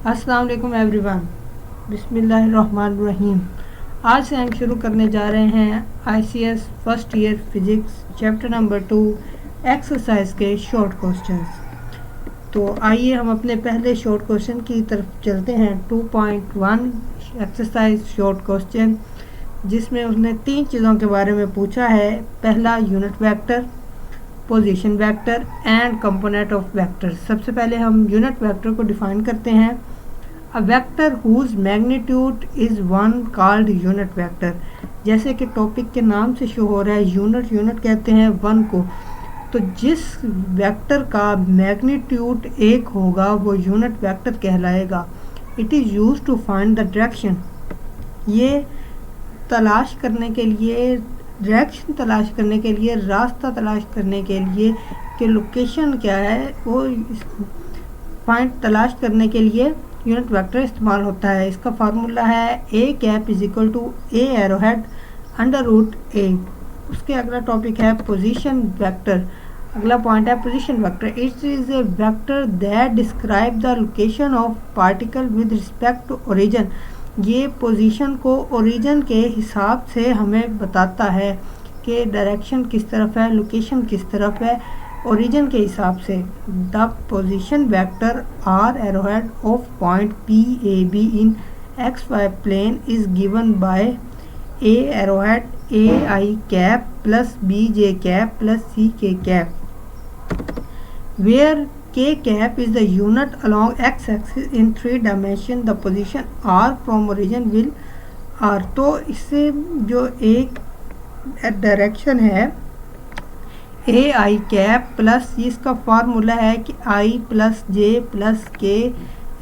अस्सलाम वालेकुम एवरीवन। बिस्मिल्लाहिर्रहमानिर्रहीम। आज से हम शुरू करने जा रहे हैं ICS first year physics chapter number 2 exercise के शॉर्ट क्वेश्चंस। तो आइए हम अपने पहले शॉर्ट क्वेश्चन की तरफ चलते हैं। 2.1 एक्सरसाइज शॉर्ट क्वेश्चन, जिसमें उसने 3 चीज़ों के बारे में पूछा है। पहला unit vector, position vector and component of vector. सबसे पहले हम यूनिट वेक्टर को डिफाइन करते हैं। A vector whose magnitude is one called unit vector. जैसे कि टॉपिक के नाम से शो हो रहा है, यूनिट कहते हैं वन को। तो जिस वेक्टर का मैग्नीट्यूड 1 होगा वो यूनिट वेक्टर कहलाएगा। It is used to find the direction. ये तलाश करने के लिए, डायरेक्शन तलाश करने के लिए, रास्ता तलाश करने के लिए कि लोकेशन क्या है, वो पॉइंट तलाश करने के लिए यूनिट वेक्टर इस्तेमाल होता है। इसका फार्मूला है a cap is equal to a arrowhead under root a. उसके अगला टॉपिक है पोजीशन वेक्टर। अगला पॉइंट है position vector. It is a vector that describe the location of particle with respect to origin. ये position को origin के हिसाब से हमें बताता है कि डायरेक्शन किस तरफ है, लोकेशन किस तरफ है, ओरिजिन के हिसाब से। The position vector r arrowhead of point p a b in x y plane is given by a arrowhead a i cap plus b j cap plus c k cap, where k cap is the unit along x axis in 3 dimension. The position r from origin will r। तो इससे जो एक direction है ए i cap plus, इसका formula है कि आई plus जे plus के,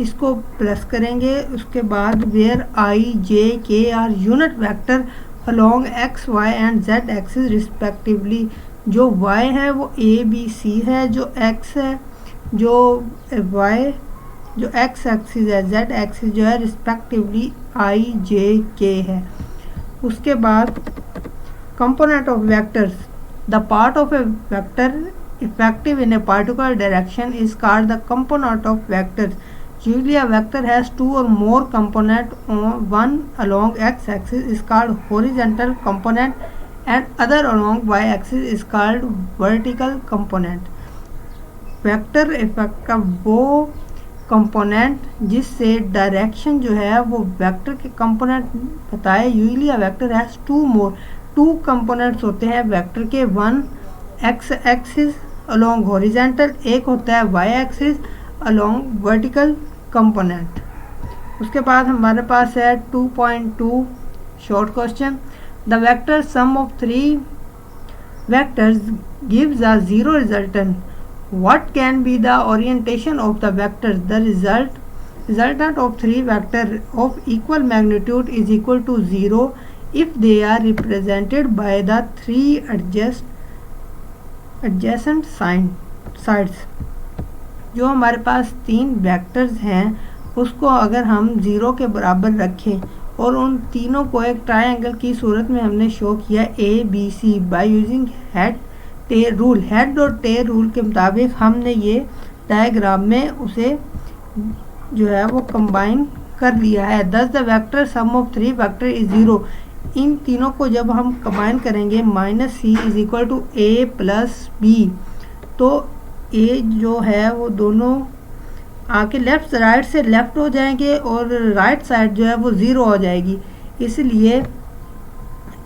इसको प्लस करेंगे। उसके बाद where i j k are unit vector along x y and z axis respectively. जो y है वो ए बी सी है, जो x है, जो y, जो x एक्सिस है, z एक्सिस जो है रिस्पेक्टिवली i j k है। उसके बाद component of vectors. The part of a vector effective in a particular direction is called the component of vectors. Usually a vector has 2 or more component, one along x axis is called horizontal component and other along y axis is called vertical component। Vector effect का वो component जिससे direction जो है वो vector के component बताए। Usually a vector has 2 components होते हैं वेक्टर के। One x axis along horizontal, एक होता है y axis along vertical component. उसके बाद हमारे पास है 2.2 short question. The vector sum of 3 vectors gives a 0 resultant. What can be the orientation of the vectors? The resultant of 3 vectors of equal magnitude is equal to 0 if they are represented by the 3 adjacent sides। जो हमारे पास 3 vectors हैं उसको अगर हम 0 के बराबर रखें और उन तीनों को एक ट्रायंगल की सूरत में हमने शो किया a b c by using head tail rule. Head और टेल रूल के मुताबिक हमने ये डायग्राम में उसे जो है वो कंबाइन कर लिया है। Thus the vector sum of 3 vector is 0। इन तीनों को जब हम कंबाइन करेंगे minus c is equal to a plus b, तो ए जो है वो दोनों आके लेफ्ट राइट से लेफ्ट हो जाएंगे और राइट साइड जो है वो 0 हो जाएगी। इसलिए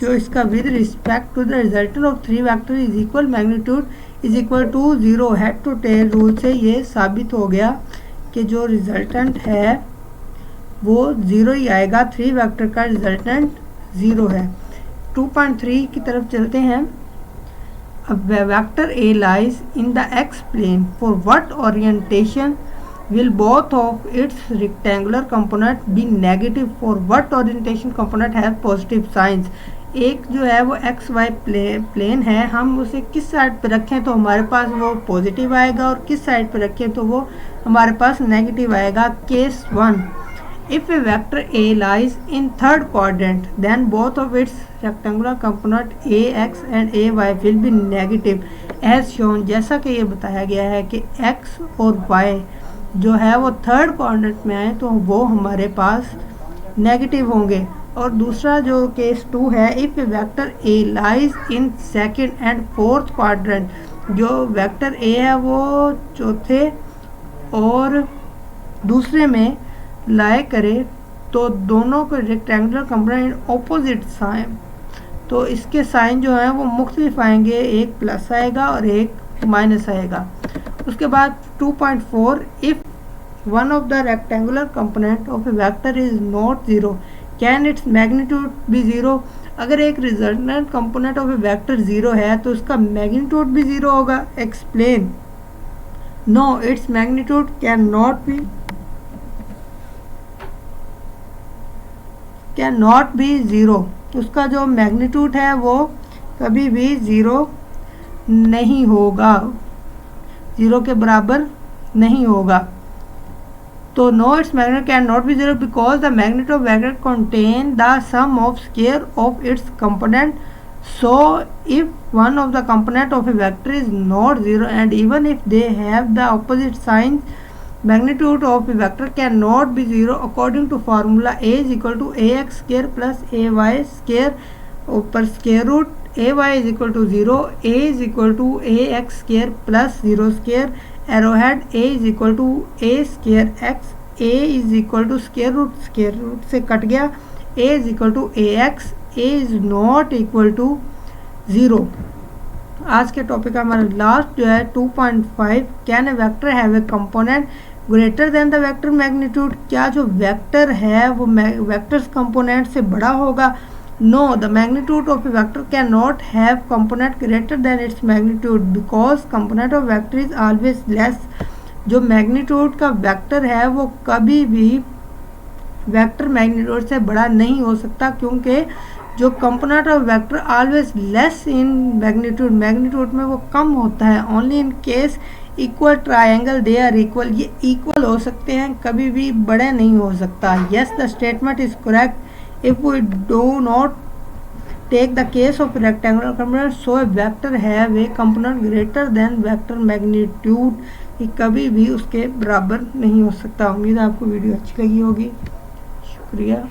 जो इसका with respect to the resultant of 3 vector is equal magnitude is equal to 0। Head to tail rule से ये साबित हो गया कि जो रिजल्टेंट है वो 0 ही आएगा। 3 वेक्टर का रिजल्टेंट 0 है। 2.3 की तरफ चलते हैं। अब vector a lies in the x plane for what orientation will both of its rectangular component be negative? For what orientation component has positive signs? एक जो है वो एक्स वाई प्लेन है, हम उसे किस साइड पे रखें तो हमारे पास वो पॉजिटिव आएगा और किस साइड पे रखें तो वो हमारे पास नेगेटिव आएगा। Case 1, if a vector a lies in third quadrant then both of its rectangular component a x and a y will be negative as shown. जैसा कि ये बताया गया है कि एक्स और वाई जो है वो थर्ड क्वाड्रेंट में आए तो वो हमारे पास नेगेटिव होंगे। और दूसरा जो केस 2 है, if A vector a lies in second and fourth quadrant, जो वेक्टर ए है वो चौथे और दूसरे में लाए करे तो दोनों को रेक्टेंगुलर कंपोनेंट ऑपोजिट साइन, तो इसके साइन जो है वो मुख्तलिफ आएंगे, एक प्लस आएगा और एक माइनस आएगा। उसके बाद 2.4, if one of the rectangular component of a vector is not zero can its magnitude be zero. अगर एक resultant component of a vector zero है तो उसका मैग्नीट्यूड भी ज़ीरो होगा। Explain. No, its magnitude can not be zero. उसका जो magnitude है वो कभी भी ज़ीरो नहीं होगा, ज़ीरो के बराबर नहीं होगा। तो no, its magnitude can not be zero because the magnitude of vector contain the sum of square of its component. So if one of the component of a vector is not zero and even if they have the opposite signs, magnitude of a vector cannot be zero according to formula a is equal to ax square plus ay square ऊपर square root ay is equal to 0, a is equal to ax square plus 0 square, arrowhead a is equal to a square x, a is equal to square root से cut गया, a is equal to ax, a is not equal to 0। आज के topic का हमारा last जो है 2.5, can a vector have a component greater then the vector magnitude. क्या जो वेक्टर है वो वेक्टर्स कंपोनेंट से बड़ा होगा? No, the magnitude of a vector can not have component greater than its magnitude because component of vector is always less. जो magnitude का vector है वो कभी भी वेक्टर मैग्नीट्यूड से बड़ा नहीं हो सकता, क्योंकि जो component of vector always less in magnitude, magnitude में वो कम होता है। Only in case equal triangle they are equal, ये इक्वल हो सकते हैं, कभी भी बड़े नहीं हो सकता। Yes, the statement is correct if we do not take the case of rectangular component, so a vector have a component greater than vector magnitude, ये कभी भी उसके बराबर नहीं हो सकता। उम्मीद है आपको वीडियो अच्छी लगी होगी। शुक्रिया।